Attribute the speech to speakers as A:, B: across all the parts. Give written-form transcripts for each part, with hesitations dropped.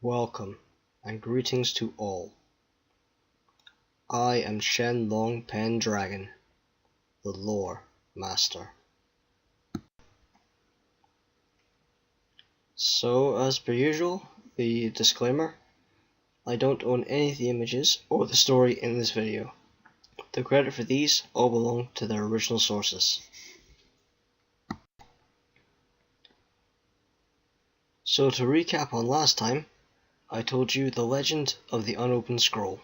A: Welcome, and greetings to all. I am Shen Long Pen Dragon, the Lore Master. So, as per usual, the disclaimer: I don't own any of the images or the story in this video. The credit for these all belong to their original sources. So to recap on last time, I told you the legend of the unopened scroll.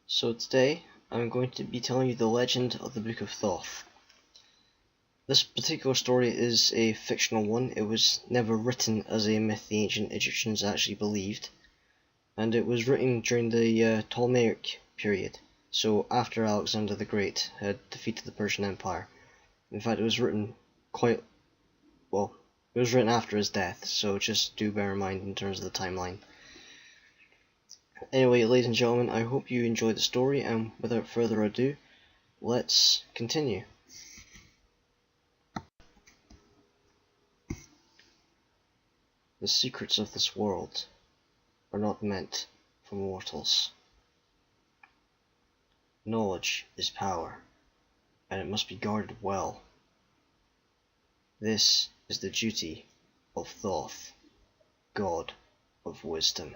A: So today, I'm going to be telling you the legend of the Book of Thoth. This particular story is a fictional one. It was never written as a myth the ancient Egyptians actually believed, and it was written during the Ptolemaic period, so after Alexander the Great had defeated the Persian Empire. In fact, it was written it was written after his death, so just do bear in mind in terms of the timeline. Anyway, ladies and gentlemen, I hope you enjoy the story, and without further ado, let's continue. The secrets of this world are not meant for mortals. Knowledge is power, and it must be guarded well. This is the duty of Thoth, God of Wisdom.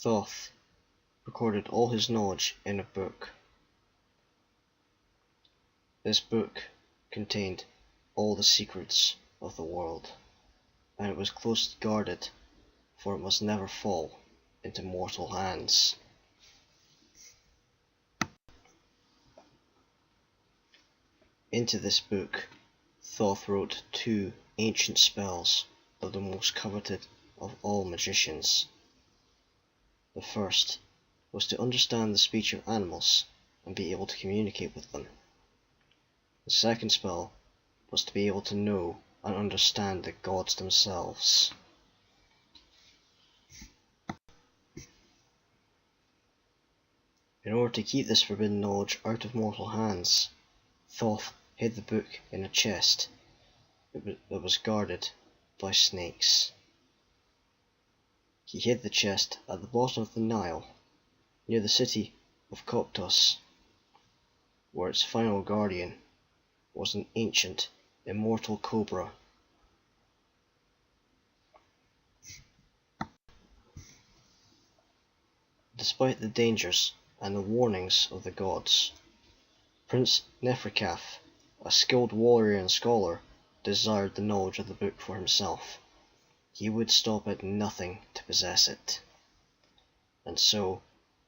A: Thoth recorded all his knowledge in a book. This book contained all the secrets of the world, and it was closely guarded, for it must never fall into mortal hands. Into this book, Thoth wrote 2 ancient spells of the most coveted of all magicians. The first was to understand the speech of animals and be able to communicate with them. The second spell was to be able to know and understand the gods themselves. In order to keep this forbidden knowledge out of mortal hands, Thoth hid the book in a chest that was guarded by snakes. He hid the chest at the bottom of the Nile, near the city of Koptos, where its final guardian was an ancient, immortal cobra. Despite the dangers and the warnings of the gods, Prince Nefrakethe, a skilled warrior and scholar, desired the knowledge of the book for himself. He would stop at nothing to possess it. And so,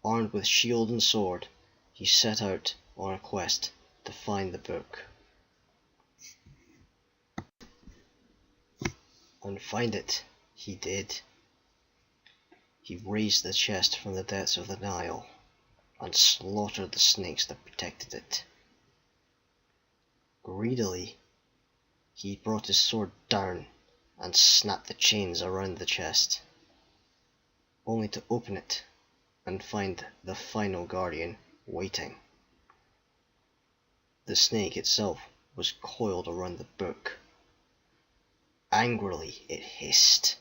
A: armed with shield and sword, he set out on a quest to find the book. And find it he did. He raised the chest from the depths of the Nile and slaughtered the snakes that protected it. Greedily, he brought his sword down and snapped the chains around the chest, only to open it and find the final guardian waiting. The snake itself was coiled around the book. Angrily it hissed,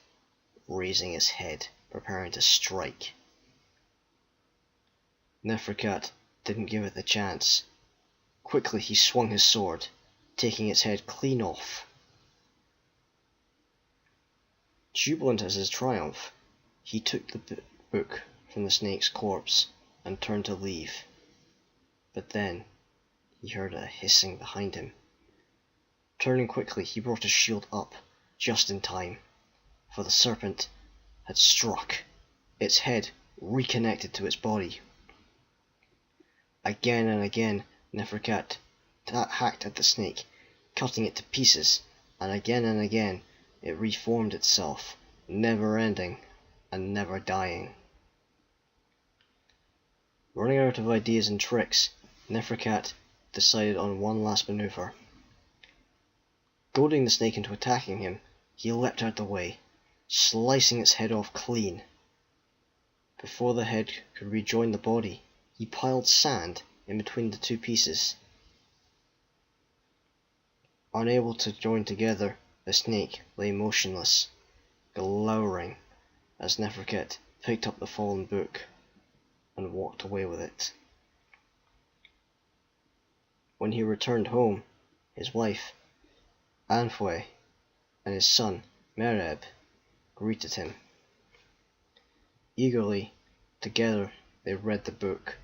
A: raising its head, preparing to strike. Nefrakethe didn't give it the chance. Quickly he swung his sword, taking its head clean off. Jubilant as his triumph, he took the book from the snake's corpse and turned to leave. But then he heard a hissing behind him. Turning quickly, he brought his shield up, just in time, for the serpent had struck, its head reconnected to its body. Again and again, Nefrakethe hacked at the snake, cutting it to pieces, and again it reformed itself, never ending and never dying. Running out of ideas and tricks, Nefrakethe decided on one last maneuver. Goading the snake into attacking him, he leapt out the way, slicing its head off clean. Before the head could rejoin the body, he piled sand in between the 2 pieces Unable to join together, the snake lay motionless, glowering, as Nefrakethe picked up the fallen book and walked away with it. When he returned home, his wife, Anfwe, and his son, Mereb, greeted him. Eagerly, together they read the book,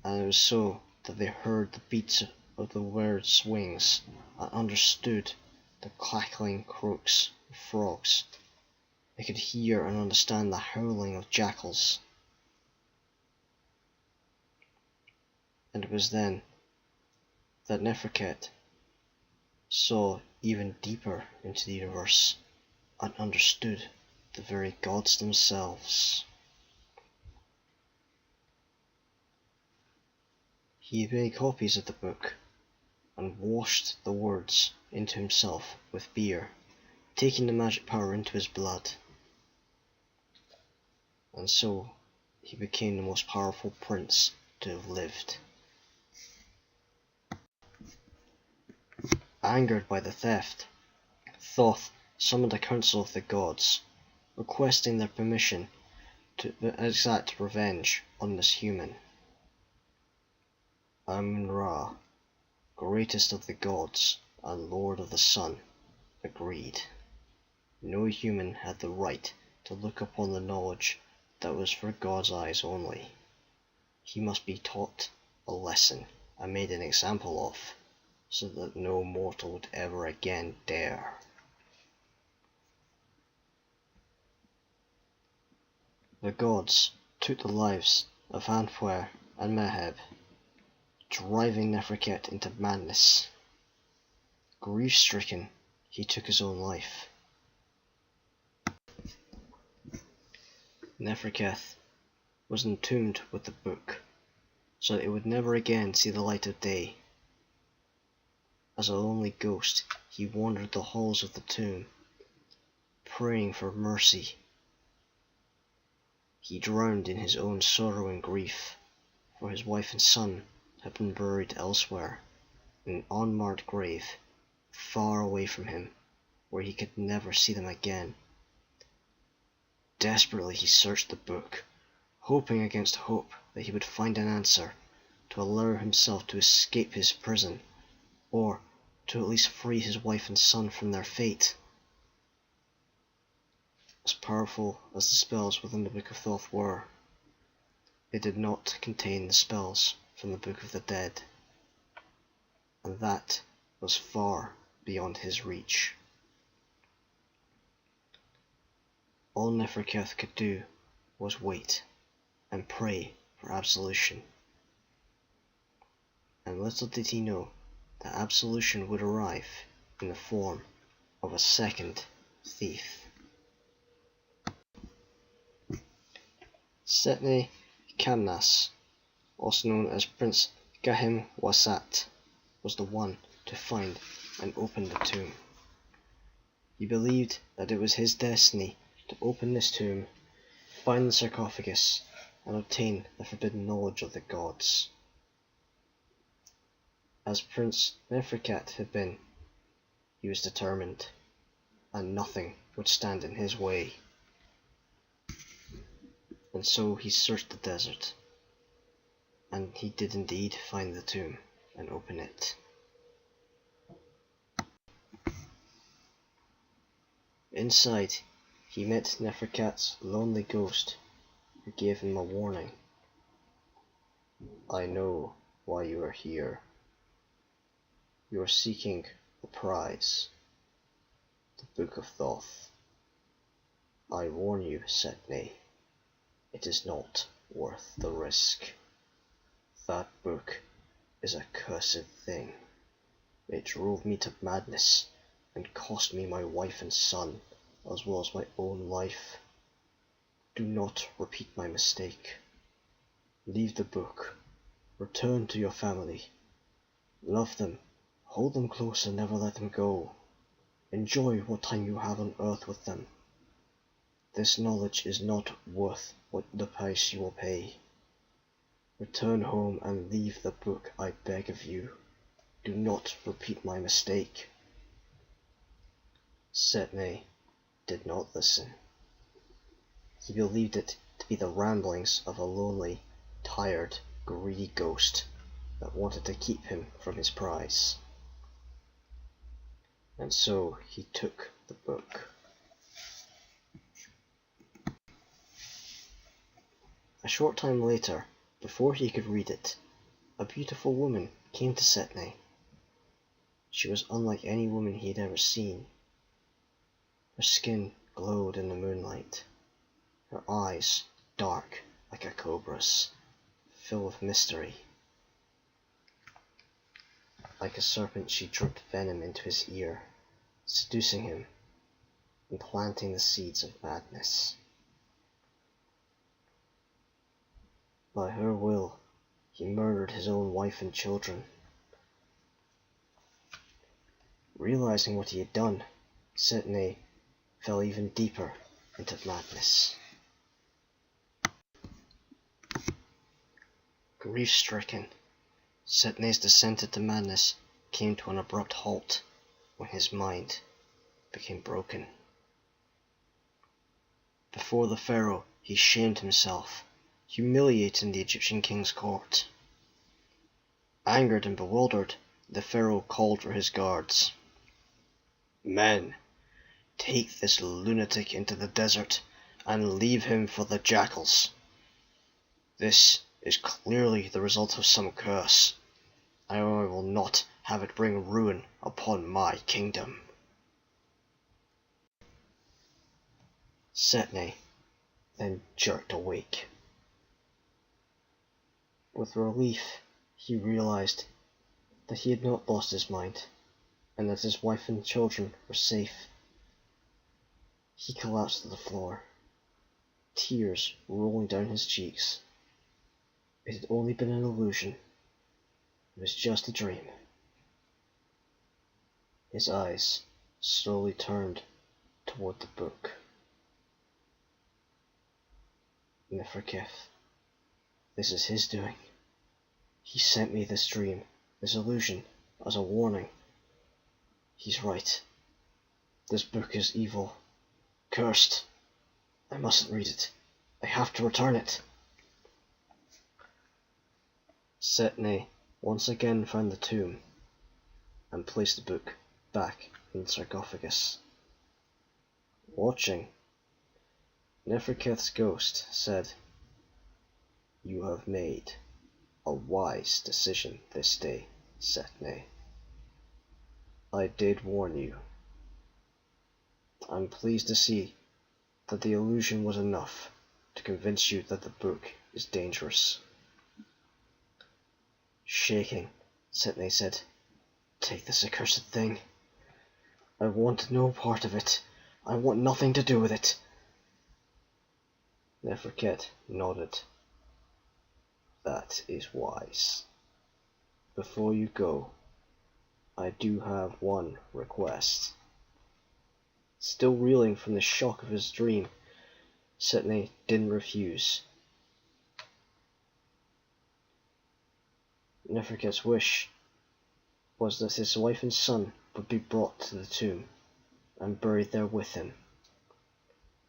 A: and it was so that they heard the beats of the bird's wings and understood the cackling croaks of frogs. They could hear and understand the howling of jackals. And it was then that Nefrakethe saw even deeper into the universe and understood the very gods themselves. He made copies of the book and washed the words into himself with beer, taking the magic power into his blood. And so he became the most powerful prince to have lived. Angered by the theft, Thoth summoned a council of the gods, requesting their permission to exact revenge on this human. Amun-Ra, greatest of the gods and lord of the sun, agreed. No human had the right to look upon the knowledge that was for God's eyes only. He must be taught a lesson and made an example of, so that no mortal would ever again dare. The gods took the lives of Anfwe and Mereb, driving Nefrakethe into madness. Grief-stricken, he took his own life. Nefrakethe was entombed with the book, so that it would never again see the light of day. As a lonely ghost, he wandered the halls of the tomb, praying for mercy. He drowned in his own sorrow and grief, for his wife and son had been buried elsewhere, in an unmarked grave, far away from him, where he could never see them again. Desperately he searched the book, hoping against hope that he would find an answer to allow himself to escape his prison, or to at least free his wife and son from their fate. As powerful as the spells within the Book of Thoth were, they did not contain the spells from the Book of the Dead, and that was far beyond his reach. All Nefrakethe could do was wait and pray for absolution. And little did he know that absolution would arrive in the form of a second thief. Setna Kamnas, also known as Prince Gahim-Wasat, was the one to find and open the tomb. He believed that it was his destiny to open this tomb, find the sarcophagus, and obtain the forbidden knowledge of the gods. As Prince Nefrakethe had been, he was determined, and nothing would stand in his way. And so he searched the desert, and he did indeed find the tomb and open it. Inside, he met Nefrakethe's lonely ghost, who gave him a warning. "I know why you are here. You are seeking the prize, the Book of Thoth. I warn you, Setna, it is not worth the risk. That book is a cursed thing. It drove me to madness and cost me my wife and son, as well as my own life. Do not repeat my mistake. Leave the book. Return to your family. Love them. Hold them close and never let them go. Enjoy what time you have on earth with them. This knowledge is not worth what the price you will pay. Return home and leave the book, I beg of you. Do not repeat my mistake. Setna did not listen. He believed it to be the ramblings of a lonely, tired, greedy ghost that wanted to keep him from his prize. And so he took the book. A short time later, before he could read it, a beautiful woman came to Setna. She was unlike any woman he had ever seen. Her skin glowed in the moonlight, her eyes dark like a cobra's, full of mystery. Like a serpent she dripped venom into his ear, seducing him and planting the seeds of madness. By her will, he murdered his own wife and children. Realizing what he had done, Setna fell even deeper into madness. Grief-stricken, Setna's descent into madness came to an abrupt halt when his mind became broken. Before the pharaoh, he shamed himself, humiliating the Egyptian king's court. Angered and bewildered, the pharaoh called for his guards. Men, take this lunatic into the desert and leave him for the jackals. This is clearly the result of some curse. I will not have it bring ruin upon my kingdom. Setna then jerked awake. With relief, he realized that he had not lost his mind, and that his wife and children were safe. He collapsed to the floor, tears rolling down his cheeks. It had only been an illusion. It was just a dream. His eyes slowly turned toward the book. Nefrakethe, this is his doing. He sent me this dream, this illusion, as a warning. He's right. This book is evil, cursed. I mustn't read it. I have to return it. Setna once again found the tomb and placed the book back in the sarcophagus. Watching, Nefrakethe's ghost said, "You have made a wise decision this day, Setna. I did warn you. I'm pleased to see that the illusion was enough to convince you that the book is dangerous." Shaking, Setna said, "Take this accursed thing. I want no part of it. I want nothing to do with it." Nefrakethe nodded. "That is wise. Before you go, I do have one request." Still reeling from the shock of his dream, Setna didn't refuse. Nefrakethe's wish was that his wife and son would be brought to the tomb and buried there with him,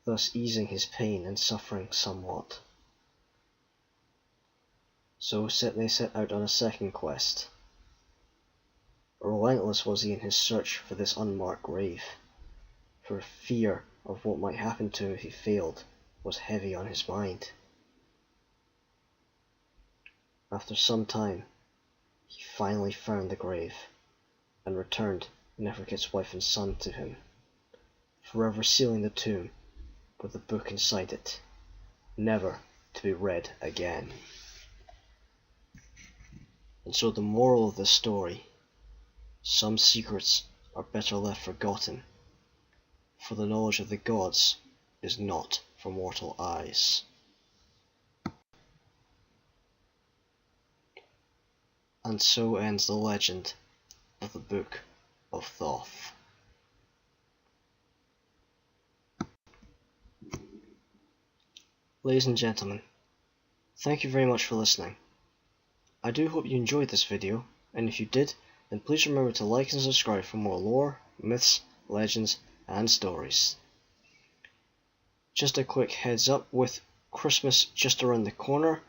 A: thus easing his pain and suffering somewhat. So Setna set out on a second quest. Relentless was he in his search for this unmarked grave, for fear of what might happen to him if he failed was heavy on his mind. After some time, he finally found the grave, and returned Nefrakethe's wife and son to him, forever sealing the tomb with the book inside it, never to be read again. And so the moral of this story: some secrets are better left forgotten, for the knowledge of the gods is not for mortal eyes. And so ends the legend of the Book of Thoth. Ladies and gentlemen, thank you very much for listening. I do hope you enjoyed this video, and if you did, then please remember to like and subscribe for more lore, myths, legends, and stories. Just a quick heads up, with Christmas just around the corner,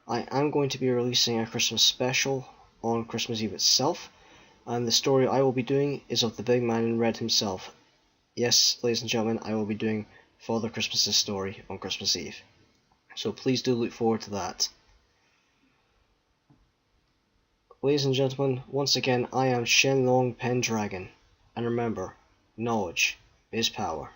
A: I am going to be releasing a Christmas special on Christmas Eve itself, and the story I will be doing is of the big man in red himself. Yes, ladies and gentlemen, I will be doing Father Christmas's story on Christmas Eve. So please do look forward to that. Ladies and gentlemen, once again, I am Shenlong Pendragon, and remember, knowledge is power.